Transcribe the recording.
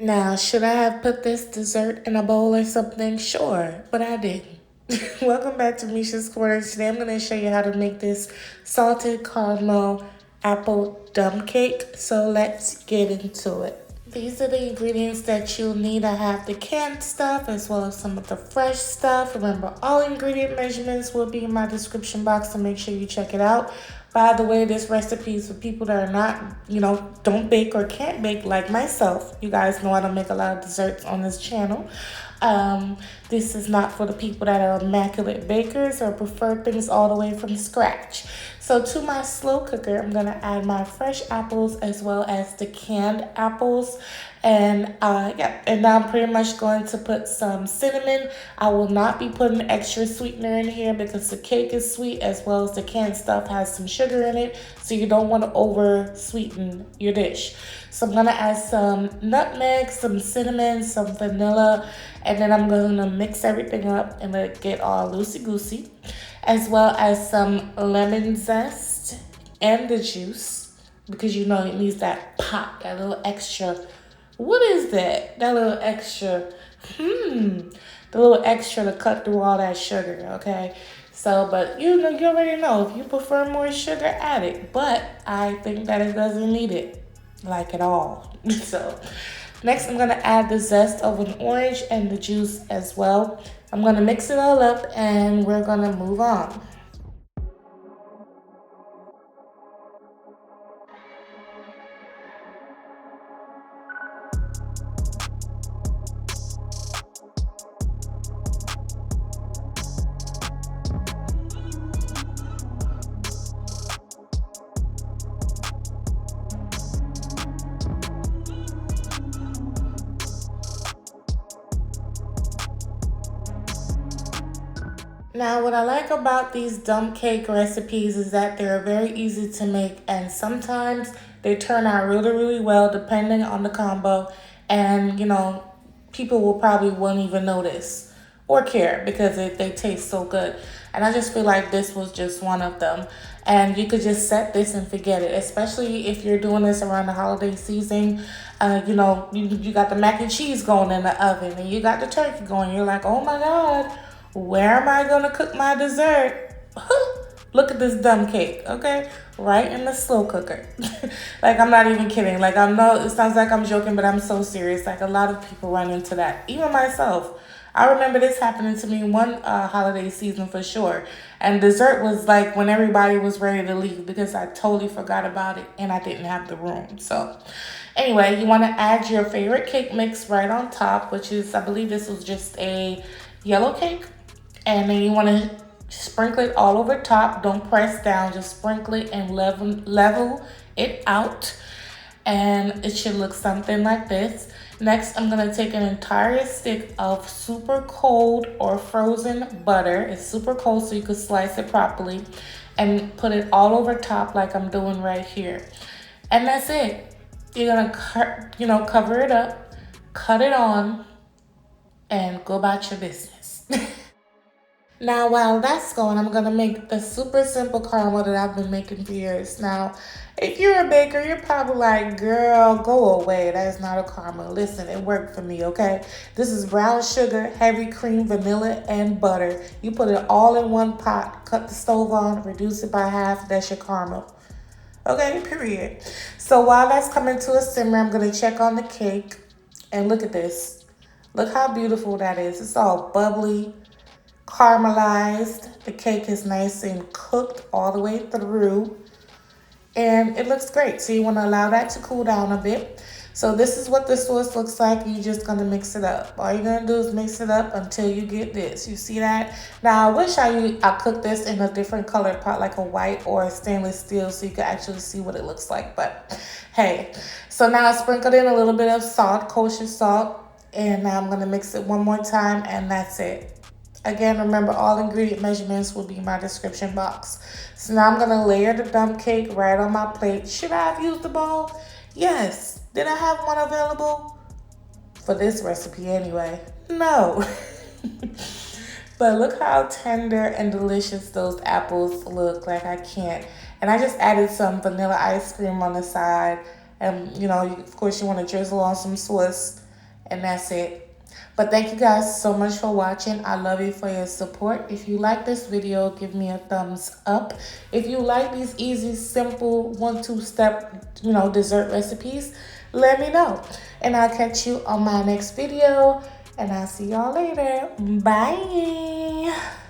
Now, should I have put this dessert in a bowl or something? Sure, but I didn't. Welcome back to Misha's Corner. Today I'm going to show you how to make this salted caramel apple dump cake. So let's get into it. These are the ingredients that you'll need. I have the canned stuff as well as some of the fresh stuff. Remember, all ingredient measurements will be in my description box, so make sure you check it out. By the way, this recipe is for people that are not, don't bake or can't bake like myself. You guys know I don't make a lot of desserts on this channel. This is not for the people that are immaculate bakers or prefer things all the way from scratch. So to my slow cooker, I'm going to add my fresh apples as well as the canned apples. And and now I'm pretty much going to put some cinnamon. I will not be putting extra sweetener in here because the cake is sweet as well as the canned stuff has some sugar in it. So you don't want to over sweeten your dish. So I'm going to add some nutmeg, some cinnamon, some vanilla, and then I'm going to mix everything up and let it get all loosey-goosey, as well as some lemon zest and the juice, because you know it needs that pop, that little extra. What is that? That little extra, the little extra to cut through all that sugar, okay? So, but you already know, if you prefer more sugar, add it. But I think that it doesn't need it, like at all. So, next I'm gonna add the zest of an orange and the juice as well. I'm gonna mix it all up and we're gonna move on. Now, what I like about these dump cake recipes is that they're very easy to make, and sometimes they turn out really, really well depending on the combo. And people will probably won't even notice or care because they taste so good. And I just feel like this was just one of them. And you could just set this and forget it, especially if you're doing this around the holiday season. You got the mac and cheese going in the oven and you got the turkey going. You're like, oh my God, where am I going to cook my dessert? Look at this dumb cake, okay? Right in the slow cooker. Like, I'm not even kidding. Like, it sounds like I'm joking, but I'm so serious. Like, a lot of people run into that. Even myself. I remember this happening to me one holiday season for sure. And dessert was like when everybody was ready to leave because I totally forgot about it and I didn't have the room. So anyway, you want to add your favorite cake mix right on top, which is, I believe this was just a yellow cake. And then you want to sprinkle it all over top. Don't press down, just sprinkle it and level it out. And it should look something like this. Next, I'm going to take an entire stick of super cold or frozen butter. It's super cold so you can slice it properly. And put it all over top like I'm doing right here. And that's it. You're going to cover it up, cut it on, and go about your business. Now, while that's going, I'm going to make the super simple caramel that I've been making for years. Now, if you're a baker, you're probably like, girl, go away. That is not a caramel. Listen, it worked for me, okay? This is brown sugar, heavy cream, vanilla, and butter. You put it all in one pot, cut the stove on, reduce it by half. That's your caramel. Okay, period. So while that's coming to a simmer, I'm going to check on the cake. And look at this. Look how beautiful that is. It's all bubbly, caramelized. The cake is nice and cooked all the way through. And it looks great. So you want to allow that to cool down a bit. So this is what the sauce looks like. You're just going to mix it up. All you're going to do is mix it up until you get this. You see that? Now, I wish I cooked this in a different color pot, like a white or a stainless steel, so you can actually see what it looks like. But hey, so now I sprinkled in a little bit of salt, kosher salt. And now I'm going to mix it one more time, and that's it. Again, remember, all ingredient measurements will be in my description box. So now I'm going to layer the dump cake right on my plate. Should I have used the bowl? Yes. Did I have one available? For this recipe anyway. No. But look how tender and delicious those apples look. Like, I can't. And I just added some vanilla ice cream on the side. And, of course, you want to drizzle on some Swiss. and that's it. But thank you guys so much for watching. I love you for your support. If you like this video, give me a thumbs up. If you like these easy, simple, 1-2 step, dessert recipes, let me know. And I'll catch you on my next video. And I'll see y'all later. Bye.